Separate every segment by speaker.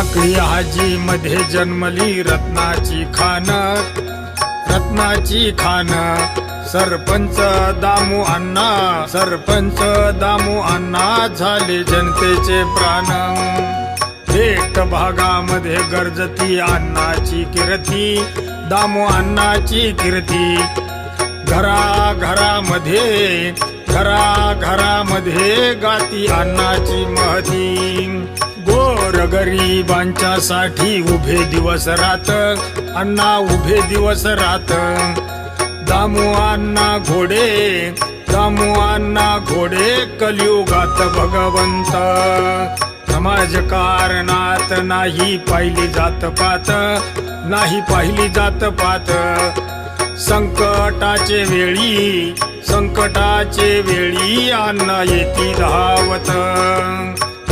Speaker 1: टाकळी हाजी मध्ये जन्मली रत्नाची खान, रत्नाची खान. सरपंच दामू अण्णा, सरपंच दामू अण्णा झाले जनतेचे प्राण. भेट भागामध्ये गर्जती अण्णाची कीर्ती, दामू अण्णाची कीर्ती. घराघरामध्ये, घराघरामध्ये गाती अण्णाची महती. गोरगरिबांच्या साठी उभे दिवस रात, अण्णा उभे दिवस रात. दामू अण्णा घोडे, दामू अण्णा घोडे, कलियुगात भगवंत. समाजकारणात नाही पाहिली जात पात, नाही पाहिली जात पात. संकटाचे वेळी, संकटाचे वेळी अण्णा येती धावत.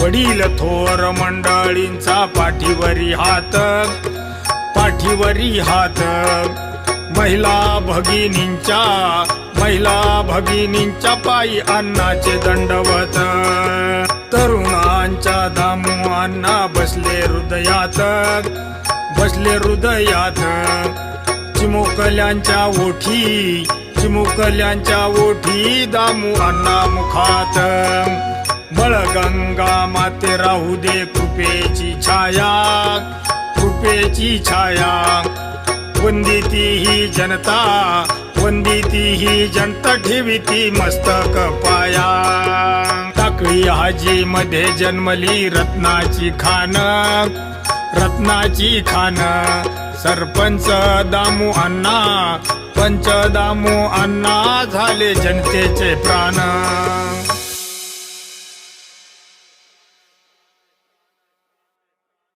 Speaker 1: वडील थोर मंडळींचा पाठीवरी हात, पाठीवरी हात. महिला भगिनींच्या, महिला भगिनींच्या पायी अण्णाचे दंडवत. तरुणांच्या दामू अण्णा बसले हृदयात, बसले हृदयात. चिमुकल्यांच्या ओठी, चिमुकल्यांच्या ओठी दामू अण्णा मुखात. बळगंगा माते राहू दे कृपेची छाया, कृपेची छाया. वंदिती ही जनता, वंदिती ही जनता, ठेविती मस्तक पाया. टाकळी हाजी मध्ये जन्मली रत्नाची खान, रत्नाची खान. सरपंच दामू अण्णा, पंच दामू अण्णा झाले जनतेचे प्राण.